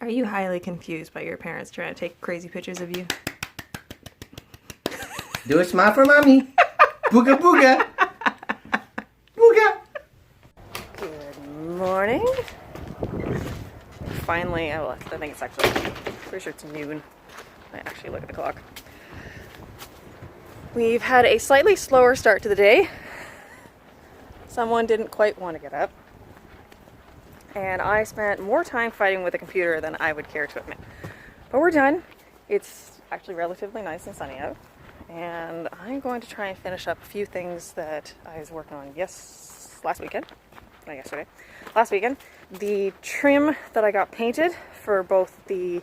Are you highly confused by your parents trying to take crazy pictures of you? Do a smile for mommy. Booga booga. Booga. Good morning. Finally, I think it's actually, pretty sure it's noon. I actually look at the clock. We've had a slightly slower start to the day. Someone didn't quite want to get up. And I spent more time fighting with the computer than I would care to admit. But we're done. It's actually relatively nice and sunny out. And I'm going to try and finish up a few things that I was working on last weekend. The trim that I got painted for both the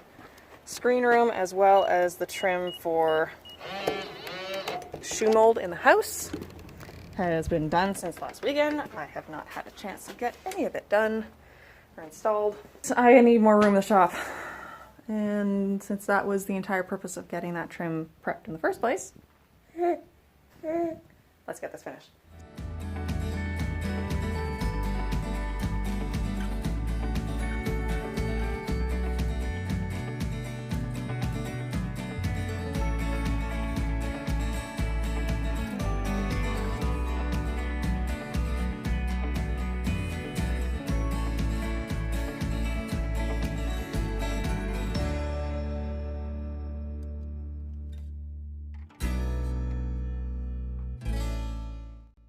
screen room as well as the trim for shoe mold in the house has been done since last weekend. I have not had a chance to get any of it done or installed. So I need more room in the shop. And since that was the entire purpose of getting that trim prepped in the first place, let's get this finished.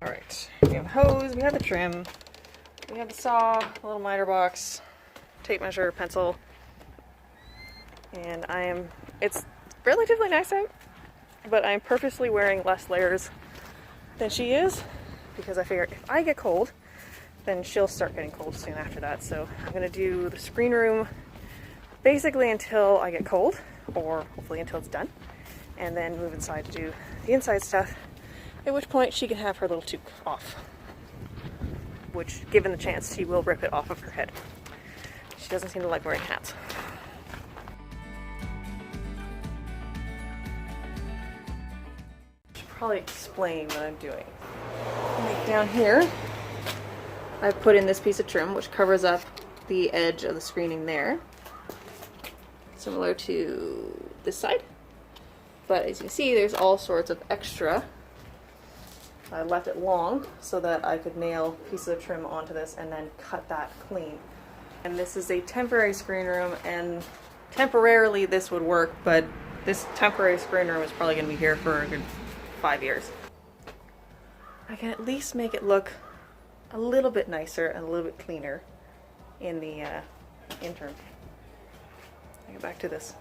Alright, we have a hose, we have the trim, we have the saw, a little miter box, tape measure, pencil, and it's relatively nice out, but I'm purposely wearing less layers than she is, because I figure if I get cold, then she'll start getting cold soon after that. So I'm going to do the screen room basically until I get cold, or hopefully until it's done, and then move inside to do the inside stuff. At which point she can have her little toque off. Which, given the chance, she will rip it off of her head. She doesn't seem to like wearing hats. I should probably explain what I'm doing. Like down here, I've put in this piece of trim which covers up the edge of the screening there. Similar to this side. But as you can see, there's all sorts of extra. I left it long so that I could nail pieces of trim onto this and then cut that clean. And this is a temporary screen room, and temporarily this would work, but this temporary screen room is probably going to be here for a good 5 years. I can at least make it look a little bit nicer and a little bit cleaner in the interim. I'll get back to this.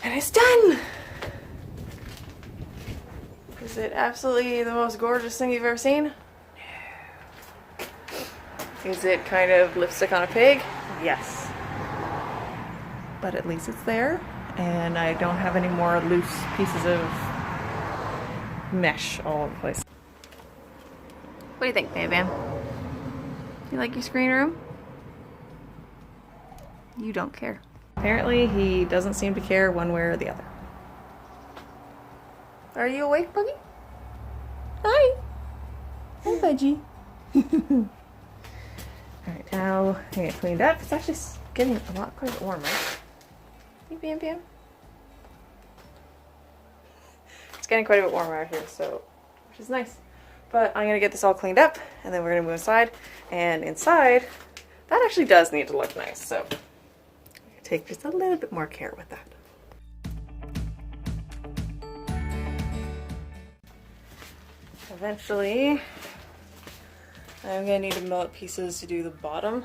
And it's done! Is it absolutely the most gorgeous thing you've ever seen? No. Is it kind of lipstick on a pig? Yes. But at least it's there, and I don't have any more loose pieces of mesh all over the place. What do you think, Bam Bam? You like your screen room? You don't care. Apparently, he doesn't seem to care one way or the other. Are you awake, Buggy? Hi! Hi, Budgie. Alright, now I get cleaned up. It's actually getting a lot quite a bit warmer. Hey, Bam Bam. It's getting quite a bit warmer out here, so, which is nice. But I'm going to get this all cleaned up, and then we're going to move inside. And inside, that actually does need to look nice, so take just a little bit more care with that. Eventually, I'm gonna need to mill up pieces to do the bottom.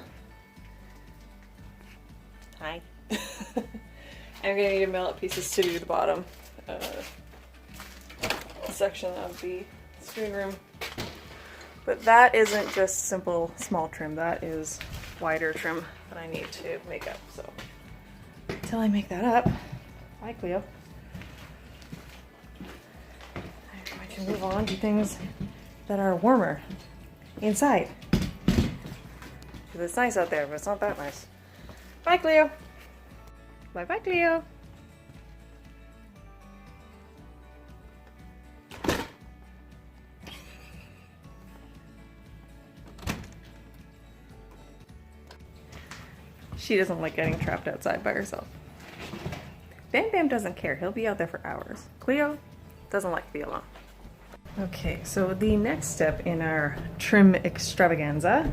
Hi. I'm gonna need to mill up pieces to do the bottom section of the screen room. But that isn't just simple small trim, that is wider trim that I need to make up, so until I make that up. Bye, Cleo. I'm going to move on to things that are warmer inside. Because it's nice out there, but it's not that nice. Bye, Cleo. Bye-bye, Cleo. She doesn't like getting trapped outside by herself. Bam Bam doesn't care. He'll be out there for hours. Cleo doesn't like to be alone. Okay, so the next step in our trim extravaganza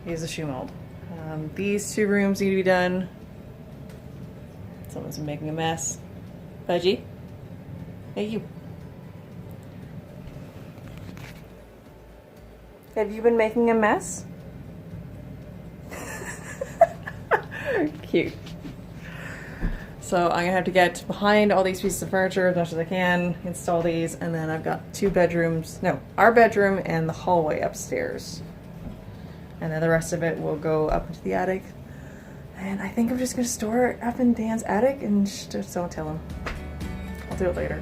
is the shoe mold. These 2 rooms need to be done. Someone's making a mess. Budgie? Hey, you. Have you been making a mess? Cute. So I'm gonna have to get behind all these pieces of furniture as much as I can, install these, and then I've got 2 bedrooms, no, our bedroom and the hallway upstairs. And then the rest of it will go up into the attic. And I think I'm just gonna store it up in Dan's attic and just don't tell him. I'll do it later.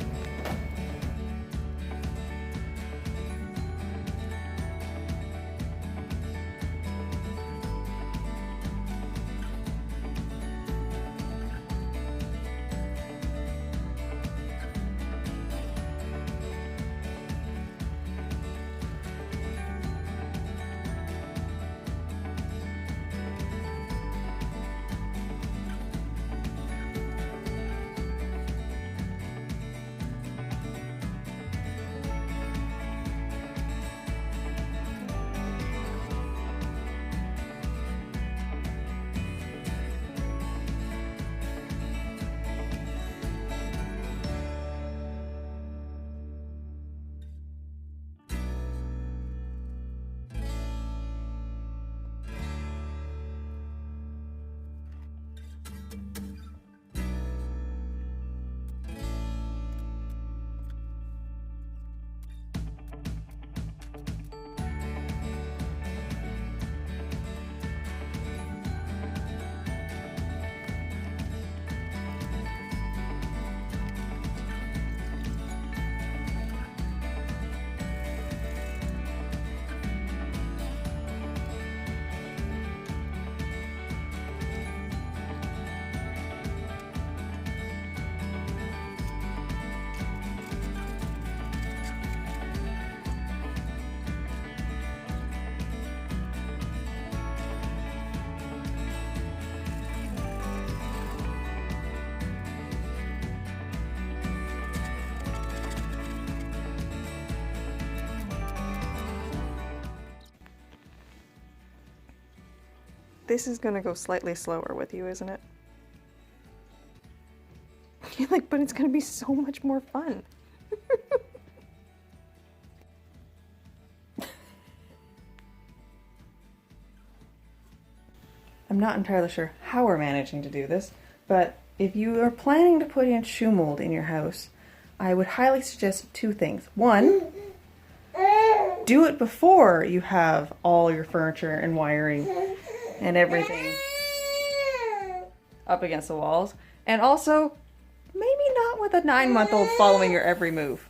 This is gonna go slightly slower with you, isn't it? You're like, but it's gonna be so much more fun. I'm not entirely sure how we're managing to do this, but if you are planning to put in shoe mold in your house, I would highly suggest 2 things. 1, do it before you have all your furniture and wiring and everything up against the walls. And also, maybe not with a 9-month-old following your every move.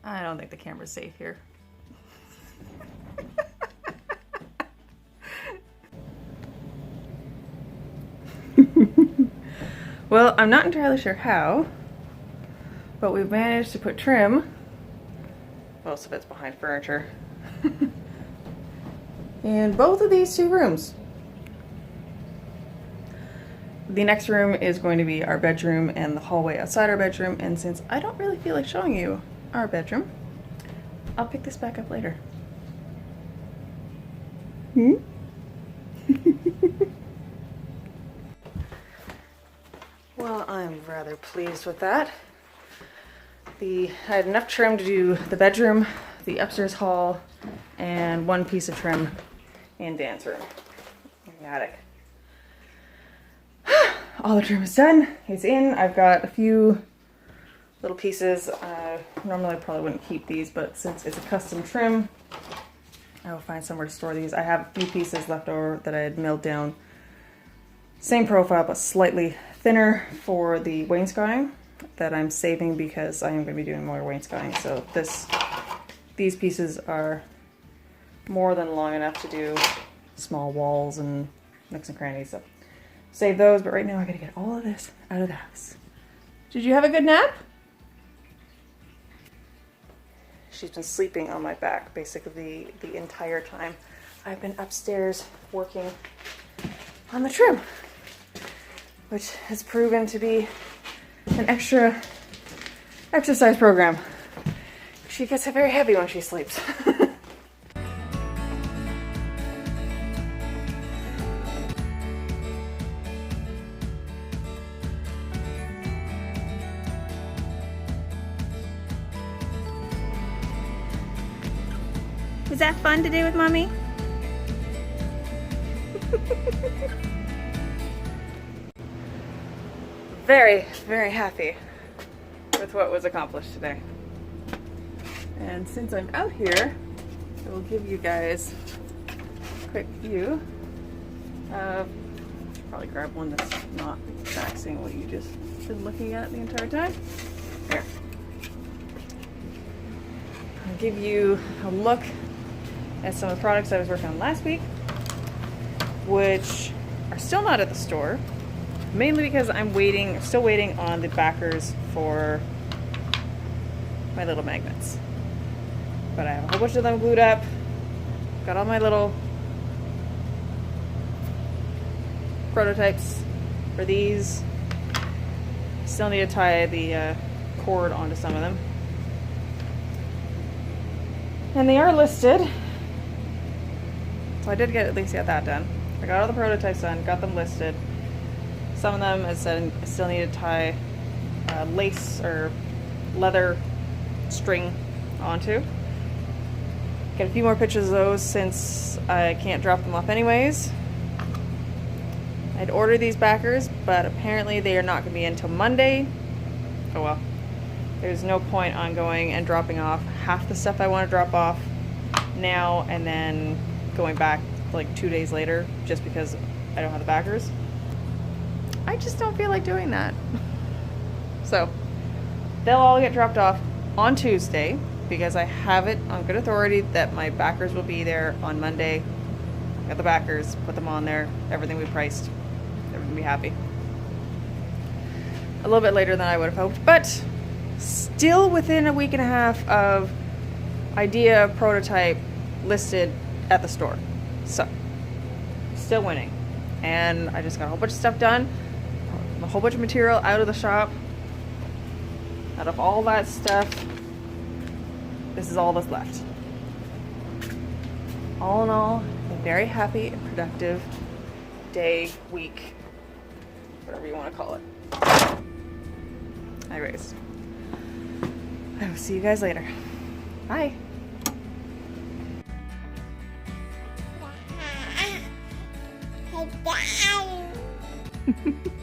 I don't think the camera's safe here. Well, I'm not entirely sure how, but we've managed to put trim, most of it's behind furniture, in both of these 2 rooms. The next room is going to be our bedroom and the hallway outside our bedroom, and since I don't really feel like showing you our bedroom, I'll pick this back up later. Well, I'm rather pleased with that. I had enough trim to do the bedroom, the upstairs hall, and one piece of trim in dance room in the attic. All the trim is done. It's in. I've got a few little pieces. Normally I probably wouldn't keep these, but since it's a custom trim, I will find somewhere to store these. I have a few pieces left over that I had milled down. Same profile, but slightly thinner for the wainscoting that I'm saving because I am going to be doing more wainscoting. So these pieces are more than long enough to do small walls and nooks and crannies. So save those, but right now I gotta get all of this out of the house. Did you have a good nap? She's been sleeping on my back basically the entire time I've been upstairs working on the trim, which has proven to be an extra exercise program. She gets very heavy when she sleeps. Was that fun to do with Mommy? Very, very happy with what was accomplished today. And since I'm out here, I will give you guys a quick view of, probably grab one that's not taxing what you just been looking at the entire time. There. I'll give you a look at some of the products I was working on last week, which are still not at the store, mainly because I'm still waiting on the backers for my little magnets. But I have a whole bunch of them glued up, got all my little prototypes for these. Still need to tie the cord onto some of them. And they are listed. So I did at least get that done. I got all the prototypes done, got them listed. Some of them, as I said, I still need to tie lace or leather string onto. Get a few more pictures of those since I can't drop them off anyways. I'd ordered these backers, but apparently they are not going to be until Monday. Oh well. There's no point on going and dropping off half the stuff I want to drop off now and then going back like 2 days later just because I don't have the backers. I just don't feel like doing that. So they'll all get dropped off on Tuesday because I have it on good authority that my backers will be there on Monday. Got the backers, put them on there, everything we priced, everyone will be happy. A little bit later than I would have hoped, but still within a week and a half of idea prototype listed at the store. So still winning. And I just got a whole bunch of stuff done, a whole bunch of material out of the shop. Out of all that stuff, this is all that's left. All in all, a very happy and productive day, week, whatever you want to call it. Anyways, I will see you guys later. Bye. Hey, Dad.